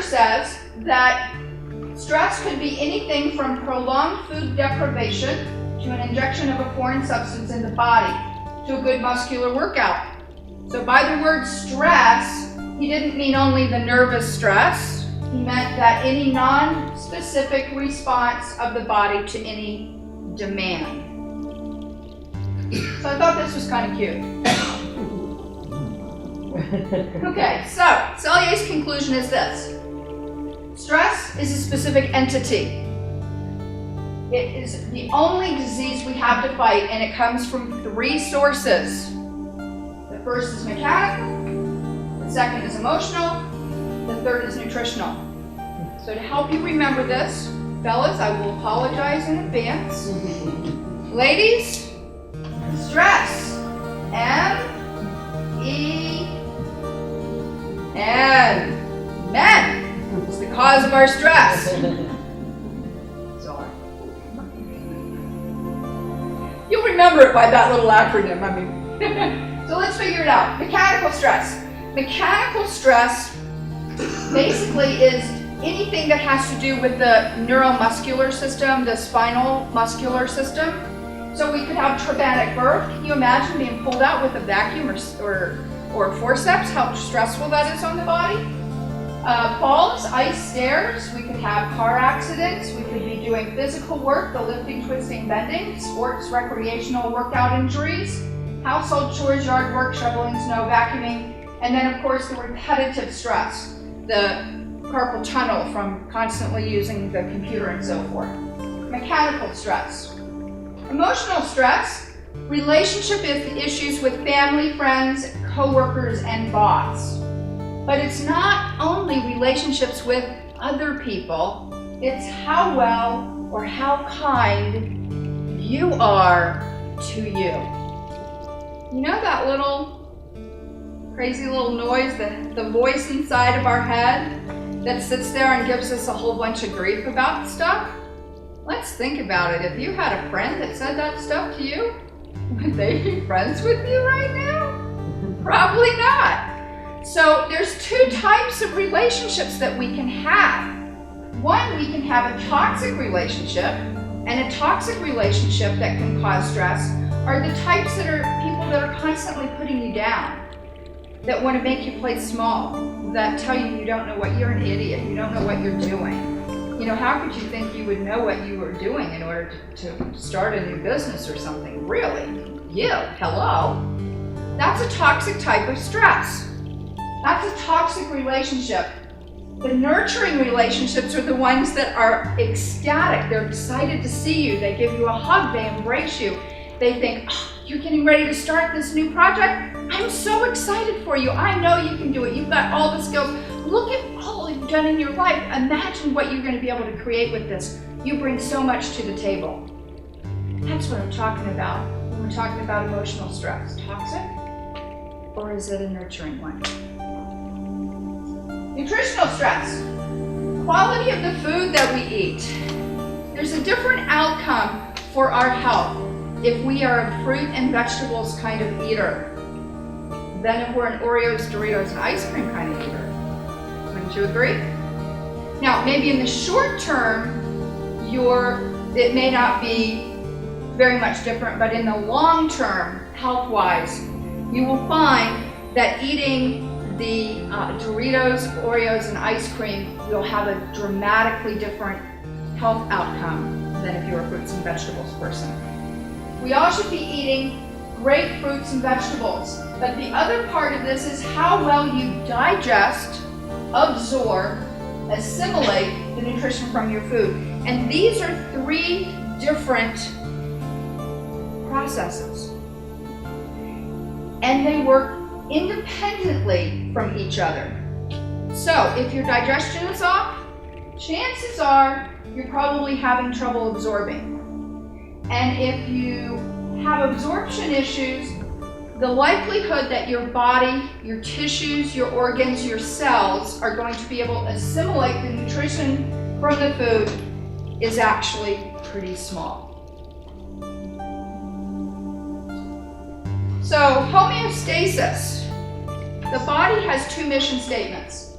literature says that stress could be anything from prolonged food deprivation to an injection of a foreign substance in the body to a good muscular workout. So by the word stress, he didn't mean only the nervous stress. He meant that any non-specific response of the body to any demand. So I thought this was kind of cute. Okay, so Selye's conclusion is this. Stress is a specific entity. It is the only disease we have to fight, and it comes from 3 sources. The first is mechanical, the second is emotional, the third is nutritional. So to help you remember this, fellas, I will apologize in advance. Ladies, stress, M-E-N. Men is the cause of our stress. Sorry. You'll remember it by that little acronym, I mean. So let's figure it out. Mechanical stress. Mechanical stress basically is anything that has to do with the neuromuscular system, the spinal muscular system. So we could have traumatic birth. Can you imagine being pulled out with a vacuum or forceps, how stressful that is on the body? Falls, ice stairs, we could have car accidents, we could be doing physical work, the lifting, twisting, bending, sports, recreational workout injuries, household chores, yard work, shoveling snow, vacuuming, and then of course the repetitive stress, the carpal tunnel from constantly using the computer and so forth. Mechanical stress. Emotional stress, relationship issues with family, friends, co-workers, and boss. But it's not only relationships with other people, it's how well or how kind you are to you. You know that little crazy little noise, the voice inside of our head that sits there and gives us a whole bunch of grief about stuff? Let's think about it. If you had a friend that said that stuff to you, would they be friends with you right now? Probably not. So there's 2 types of relationships that we can have. One, we can have a toxic relationship, and a toxic relationship that can cause stress are the types that are people that are constantly putting you down, that want to make you play small, that tell you you don't know what, you're an idiot, you don't know what you're doing. You know, how could you think you would know what you were doing in order to start a new business or something? Really? You, hello? That's a toxic type of stress. That's a toxic relationship. The nurturing relationships are the ones that are ecstatic. They're excited to see you. They give you a hug. They embrace you. They think, oh, you're getting ready to start this new project? I'm so excited for you. I know you can do it. You've got all the skills. Look at all you've done in your life. Imagine what you're going to be able to create with this. You bring so much to the table. That's what I'm talking about when we're talking about emotional stress. Toxic? Or is it a nurturing one? Nutritional stress. Quality of the food that we eat. There's a different outcome for our health if we are a fruit and vegetables kind of eater than if we're an Oreos, Doritos, and ice cream kind of eater. Wouldn't you agree? Now, maybe in the short term, it may not be very much different, but in the long term, health-wise, you will find that eating the Doritos, Oreos, and ice cream will have a dramatically different health outcome than if you're a fruits and vegetables person. We all should be eating great fruits and vegetables, but the other part of this is how well you digest, absorb, assimilate the nutrition from your food. And these are 3 different processes. And they work independently from each other. So if your digestion is off, chances are you're probably having trouble absorbing. And if you have absorption issues, the likelihood that your body, your tissues, your organs, your cells are going to be able to assimilate the nutrition from the food is actually pretty small. So homeostasis. The body has 2 mission statements.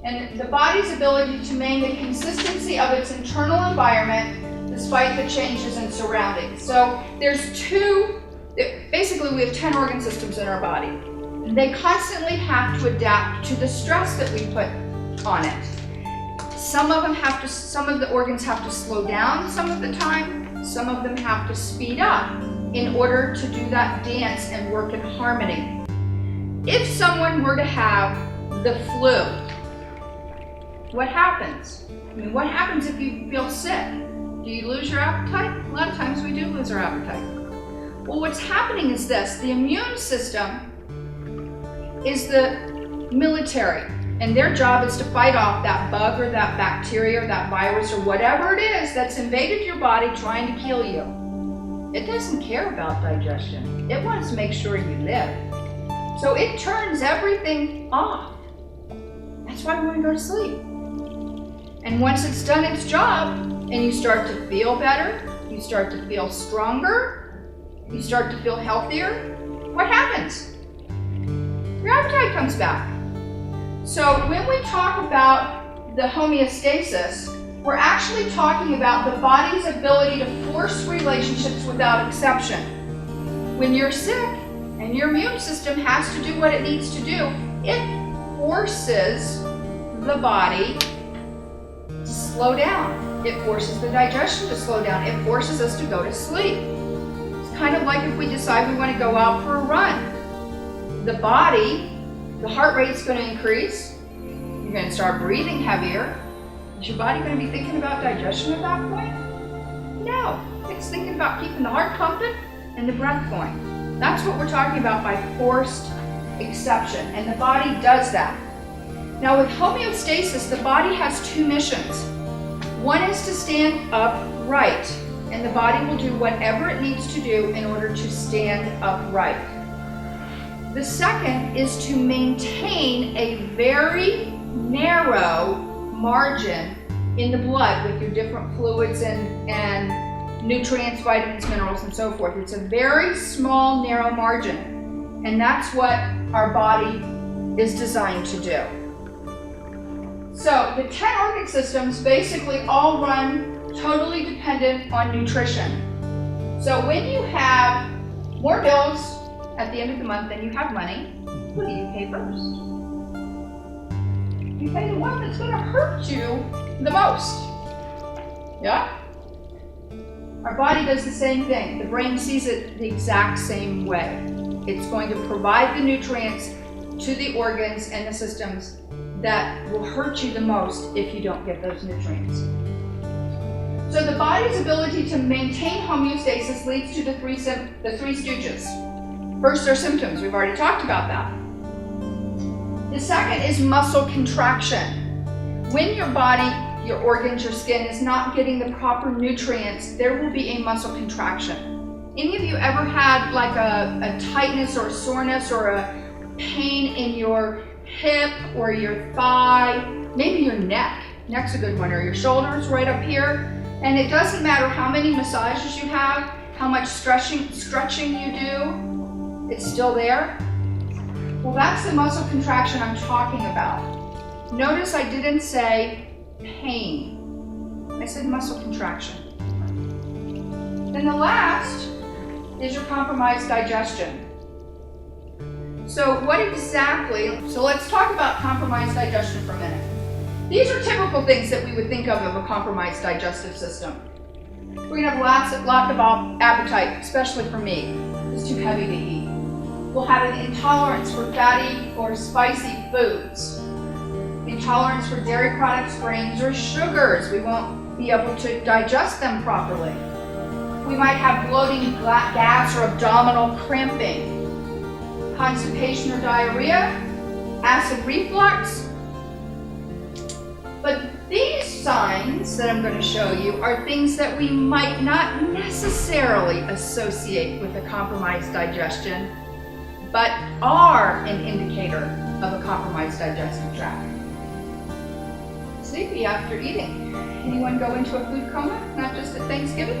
and the body's ability to maintain the consistency of its internal environment despite the changes in surroundings. So there's basically we have 10 organ systems in our body. And they constantly have to adapt to the stress that we put on it. Some of the organs have to slow down some of the time, some of them have to speed up in order to do that dance and work in harmony. If someone were to have the flu, what happens? I mean, what happens if you feel sick? Do you lose your appetite? A lot of times we do lose our appetite. Well, what's happening is this: the immune system is the military, and their job is to fight off that bug or that bacteria or that virus or whatever it is that's invaded your body trying to kill you. It doesn't care about digestion. It wants to make sure you live. So it turns everything off. That's why we want to go to sleep. And once it's done its job, and you start to feel better, you start to feel stronger, you start to feel healthier, what happens? Your appetite comes back. So when we talk about the homeostasis, we're actually talking about the body's ability to force relationships without exception. When you're sick and your immune system has to do what it needs to do, it forces the body to slow down. It forces the digestion to slow down. It forces us to go to sleep. It's kind of like if we decide we want to go out for a run. The heart rate's going to increase. You're going to start breathing heavier. Is your body going to be thinking about digestion at that point? No. It's thinking about keeping the heart pumping and the breath going. That's what we're talking about by forced exception, and the body does that. Now with homeostasis, the body has two missions. One is to stand upright, and the body will do whatever it needs to do in order to stand upright. The second is to maintain a very narrow margin in the blood with your different fluids and nutrients, vitamins, minerals, and so forth. It's a very small, narrow margin, and that's what our body is designed to do. So the 10 organ systems basically all run totally dependent on nutrition. So when you have more bills at the end of the month than you have money, what do you pay first? You pay the one that's going to hurt you the most. Yeah? Our body does the same thing. The brain sees it the exact same way. It's going to provide the nutrients to the organs and the systems that will hurt you the most if you don't get those nutrients. So the body's ability to maintain homeostasis leads to the three stooges. First are symptoms. We've already talked about that. The second is muscle contraction. When your body, your organs, your skin is not getting the proper nutrients, there will be a muscle contraction. Any of you ever had like a tightness or a soreness or a pain in your hip or your thigh, maybe your neck? Neck's a good one, or your shoulders right up here. And it doesn't matter how many massages you have, how much stretching you do, it's still there. Well, that's the muscle contraction I'm talking about. Notice I didn't say pain. I said muscle contraction. Then the last is your compromised digestion. So let's talk about compromised digestion for a minute. These are typical things that we would think of a compromised digestive system. We're going to have lots of appetite, especially for meat. It's too heavy to eat. We'll have an intolerance for fatty or spicy foods. Intolerance for dairy products, grains, or sugars. We won't be able to digest them properly. We might have bloating, gas, or abdominal cramping. Constipation or diarrhea, acid reflux. But these signs that I'm going to show you are things that we might not necessarily associate with a compromised digestion, but are an indicator of a compromised digestive tract. Sleepy after eating. Anyone go into a food coma, not just at Thanksgiving?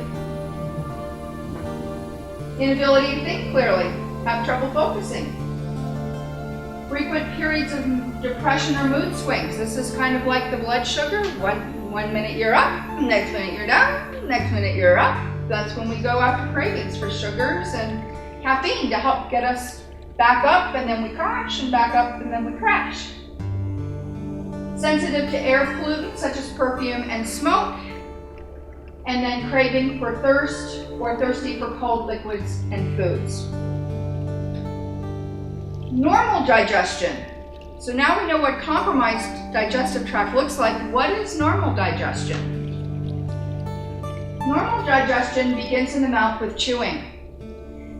Inability to think clearly. Have trouble focusing. Frequent periods of depression or mood swings. This is kind of like the blood sugar. One minute you're up, next minute you're down, next minute you're up. That's when we go after cravings for sugars and caffeine to help get us back up, and then we crash, and back up, and then we crash. Sensitive to air pollutants such as perfume and smoke, and then craving for thirst or thirsty for cold liquids and foods. Normal digestion. So now we know what compromised digestive tract looks like. What is normal digestion? Normal digestion begins in the mouth with chewing.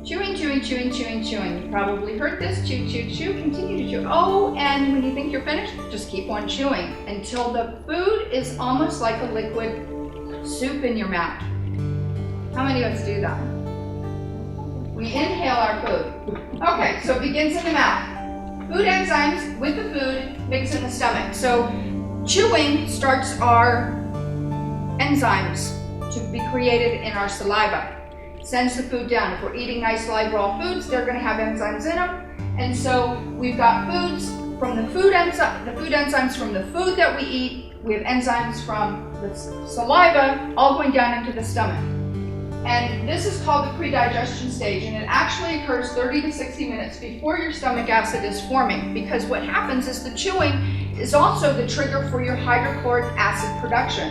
Chewing, chewing, chewing, chewing, chewing. You probably heard this. Chew, chew, chew, continue to chew. Oh, and when you think you're finished, just keep on chewing until the food is almost like a liquid soup in your mouth. How many of us do that? We inhale our food. Okay, so it begins in the mouth. Food enzymes with the food mix in the stomach. So chewing starts our enzymes to be created in our saliva. Sends the food down. If we're eating nice live raw foods, they're going to have enzymes in them. And so we've got foods from the food enzymes from the food that we eat. We have enzymes from the saliva all going down into the stomach. And this is called the pre-digestion stage, and it actually occurs 30 to 60 minutes before your stomach acid is forming, because what happens is the chewing is also the trigger for your hydrochloric acid production.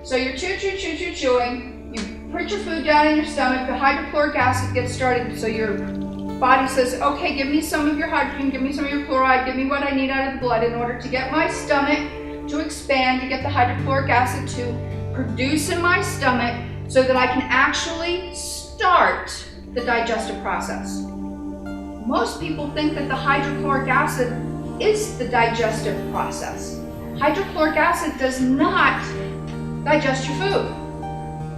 So you're chewing, you put your food down in your stomach, the hydrochloric acid gets started, so your body says, okay, give me some of your hydrogen, give me some of your chloride, give me what I need out of the blood in order to get my stomach to expand, to get the hydrochloric acid to produce in my stomach, so that I can actually start the digestive process. Most people think that the hydrochloric acid is the digestive process. Hydrochloric acid does not digest your food.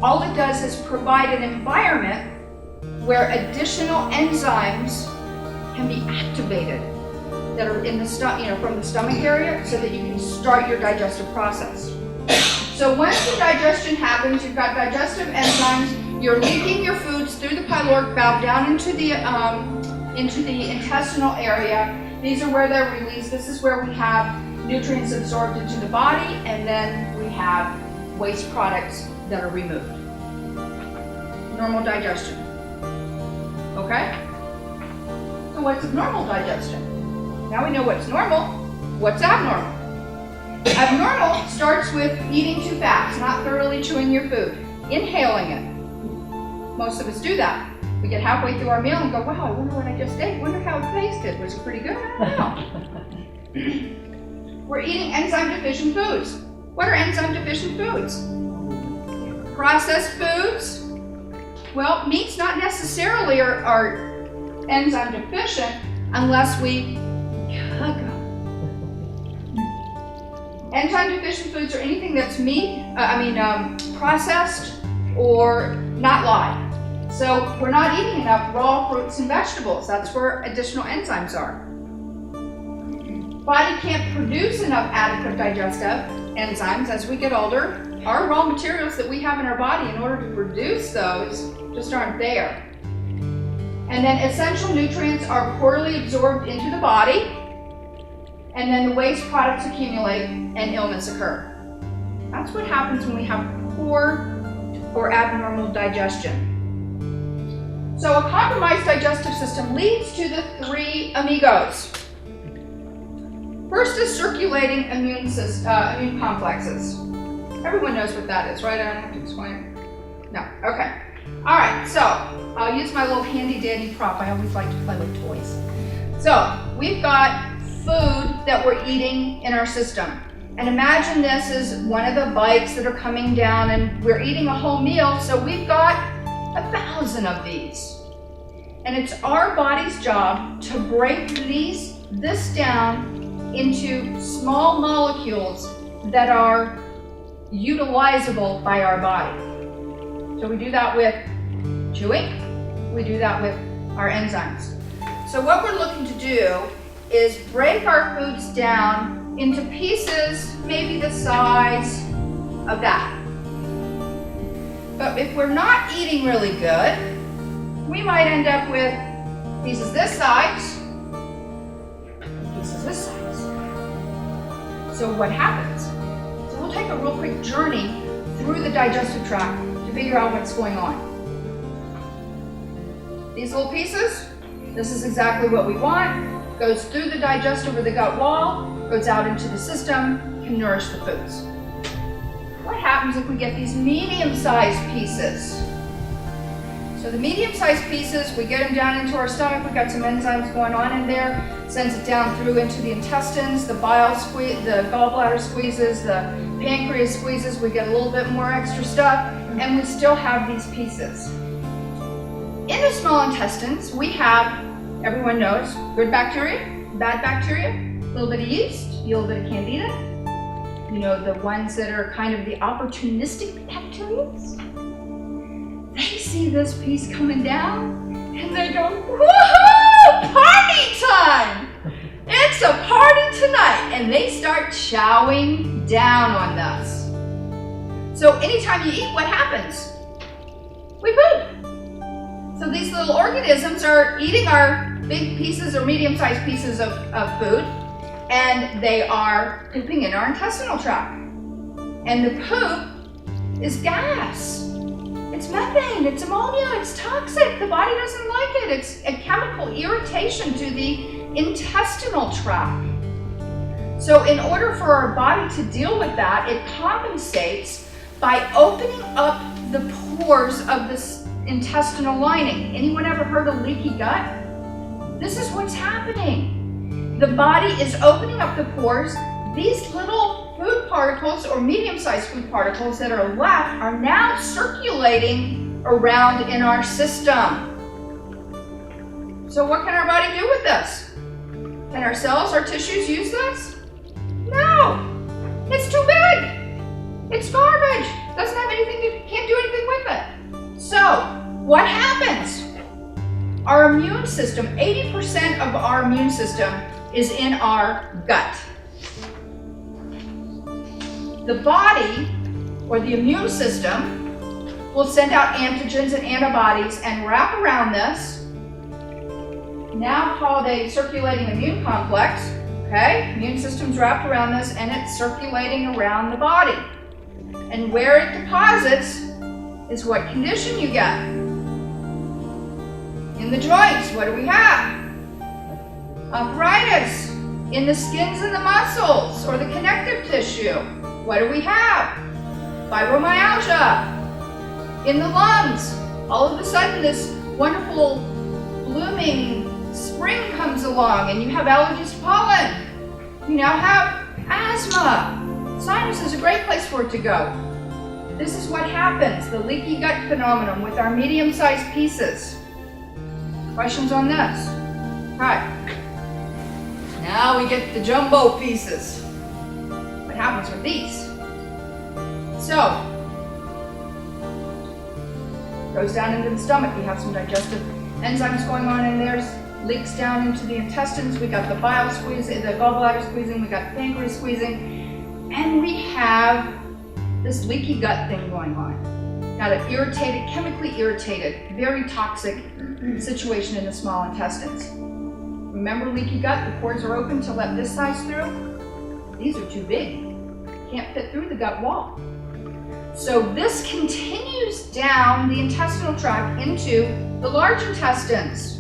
All it does is provide an environment where additional enzymes can be activated that are in the from the stomach area, so that you can start your digestive process. So once the digestion happens, you've got digestive enzymes, you're leaking your foods through the pyloric valve down into the intestinal area. These are where they're released. This is where we have nutrients absorbed into the body, and then we have waste products that are removed. Normal digestion. Okay? So what's abnormal digestion? Now we know what's normal. What's abnormal? Abnormal starts with eating too fast, not thoroughly chewing your food, inhaling it. Most of us do that. We get halfway through our meal and go, wow, I wonder what I just ate. Wonder how it tasted. Was it pretty good? I don't know. We're eating enzyme deficient foods. What are enzyme deficient foods? Processed foods. Well, meat's not necessarily are enzyme deficient unless we cook them. Enzyme deficient foods are anything that's processed or not live. So we're not eating enough raw fruits and vegetables. That's where additional enzymes are. Body can't produce enough adequate digestive enzymes as we get older. Our raw materials that we have in our body, in order to produce those, just aren't there. And then essential nutrients are poorly absorbed into the body, and then the waste products accumulate and illness occur. That's what happens when we have poor or abnormal digestion. So a compromised digestive system leads to the three amigos. First is circulating immune complexes. Everyone knows what that is, right? I don't have to explain it. No, okay. All right, so I'll use my little handy dandy prop. I always like to play with toys. So we've got food that we're eating in our system. And imagine this is one of the bites that are coming down, and we're eating a whole meal, so we've got 1,000 of these. And it's our body's job to break this down into small molecules that are utilizable by our body. So we do that with chewing, we do that with our enzymes. So what we're looking to do is break our foods down into pieces maybe the size of that. But if we're not eating really good, we might end up with pieces this size So what happens? So we'll take a real quick journey through the digestive tract to figure out what's going on. These little pieces, this is exactly what we want. Goes through the digestive or the gut wall, goes out into the system, can nourish the foods. What happens if we get these medium-sized pieces? So the medium-sized pieces, we get them down into our stomach, we've got some enzymes going on in there, sends it down through into the intestines, the bile squeeze, the gallbladder squeezes, the pancreas squeezes, we get a little bit more extra stuff, and we still have these pieces. In the small intestines, we have, everyone knows, good bacteria, bad bacteria, a little bit of yeast, a little bit of candida. You know, the ones that are kind of the opportunistic bacteria. They see this piece coming down and they go, woohoo, party time! It's a party tonight. And they start chowing down on us. So anytime you eat, what happens? We poop. So these little organisms are eating our big pieces or medium-sized pieces of food, and they are pooping in our intestinal tract. And the poop is gas. It's methane, it's ammonia, it's toxic. The body doesn't like it. It's a chemical irritation to the intestinal tract. So in order for our body to deal with that, it compensates by opening up the pores of this intestinal lining. Anyone ever heard of leaky gut? This is what's happening. The body is opening up the pores. These little food particles or medium-sized food particles that are left are now circulating around in our system. So what can our body do with this? Can our cells, our tissues use this? No, it's too big. It's garbage. Doesn't have anything, can't do anything with it. So what happens? Our immune system, 80% of our immune system is in our gut. The body, or the immune system, will send out antigens and antibodies and wrap around this, now called a circulating immune complex. Okay, immune system's wrapped around this and it's circulating around the body. And where it deposits is what condition you get. In the joints, what do we have? Arthritis. In the skins and the muscles, or the connective tissue, what do we have? Fibromyalgia. In the lungs, all of a sudden this wonderful blooming spring comes along and you have allergies to pollen. You now have asthma. Sinus is a great place for it to go. This is what happens, the leaky gut phenomenon with our medium-sized pieces. Questions on this? Right. Now we get the jumbo pieces. What happens with these? So, goes down into the stomach. We have some digestive enzymes going on in there. Leaks down into the intestines. We got the bile squeezing, the gallbladder squeezing. We got the pancreas squeezing, and we have this leaky gut thing going on. Got an irritated, chemically irritated, very toxic situation in the small intestines. Remember leaky gut, the pores are open to let this size through. These are too big. Can't fit through the gut wall. So this continues down the intestinal tract into the large intestines.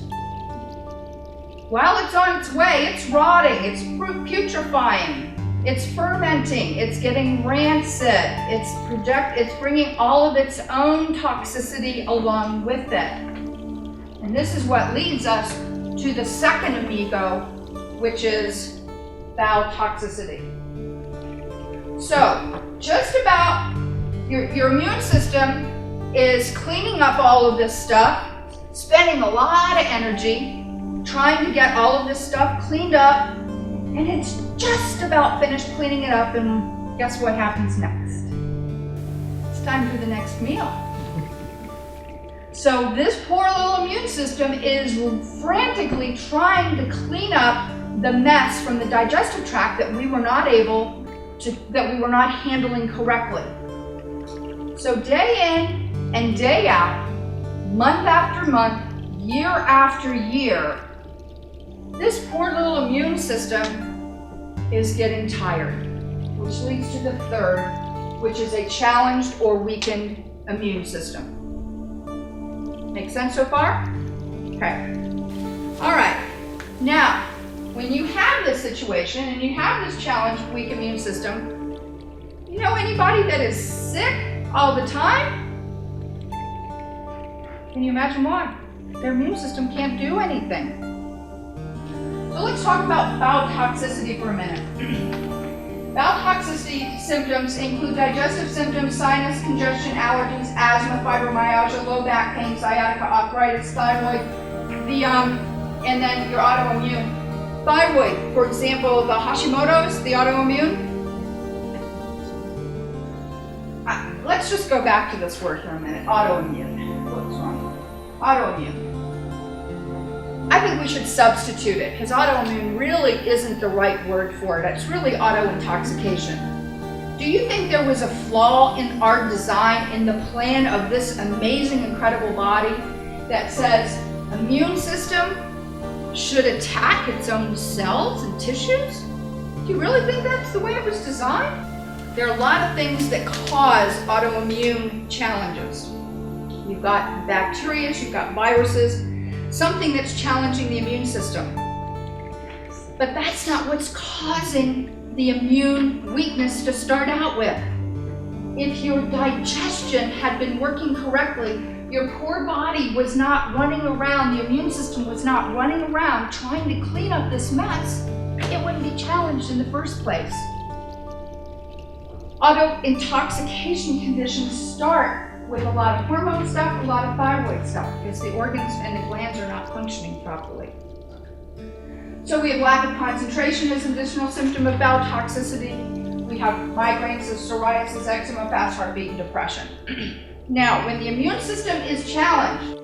While it's on its way, it's rotting, it's putrefying, it's fermenting, it's getting rancid, it's bringing all of its own toxicity along with it. And this is what leads us to the second amigo, which is bowel toxicity. So, just about your immune system is cleaning up all of this stuff, spending a lot of energy trying to get all of this stuff cleaned up, and it's just about finished cleaning it up, and guess what happens next? It's time for the next meal. So this poor little immune system is frantically trying to clean up the mess from the digestive tract that we were not handling correctly. So day in and day out, month after month, year after year, this poor little immune system is getting tired. which leads to the third, which is a challenged or weakened immune system. Make sense so far? Okay. All right. Now, when you have this situation and you have this challenged, weak immune system, you know anybody that is sick all the time? Can you imagine why? Their immune system can't do anything. So let's talk about bowel toxicity for a minute. Bowel toxicity symptoms include digestive symptoms, sinus congestion, allergies, asthma, fibromyalgia, low back pain, sciatica, arthritis, thyroid, and then your autoimmune. Thyroid, for example, the Hashimoto's, the autoimmune. Let's just go back to this word for a minute, autoimmune. What's wrong? Autoimmune. I think we should substitute it, because autoimmune really isn't the right word for it. It's really auto-intoxication. Do you think there was a flaw in our design, in the plan of this amazing, incredible body that says immune system should attack its own cells and tissues? Do you really think that's the way it was designed? There are a lot of things that cause autoimmune challenges. You've got bacteria, you've got viruses, something that's challenging the immune system. But that's not what's causing the immune weakness to start out with. If your digestion had been working correctly, your poor body was not running around, the immune system was not running around trying to clean up this mess, it wouldn't be challenged in the first place. Auto-intoxication conditions start with a lot of hormone stuff, a lot of thyroid stuff, because the organs and the glands are not functioning properly. So we have lack of concentration as an additional symptom of bowel toxicity. We have migraines, psoriasis, eczema, fast heartbeat, and depression. Now, when the immune system is challenged,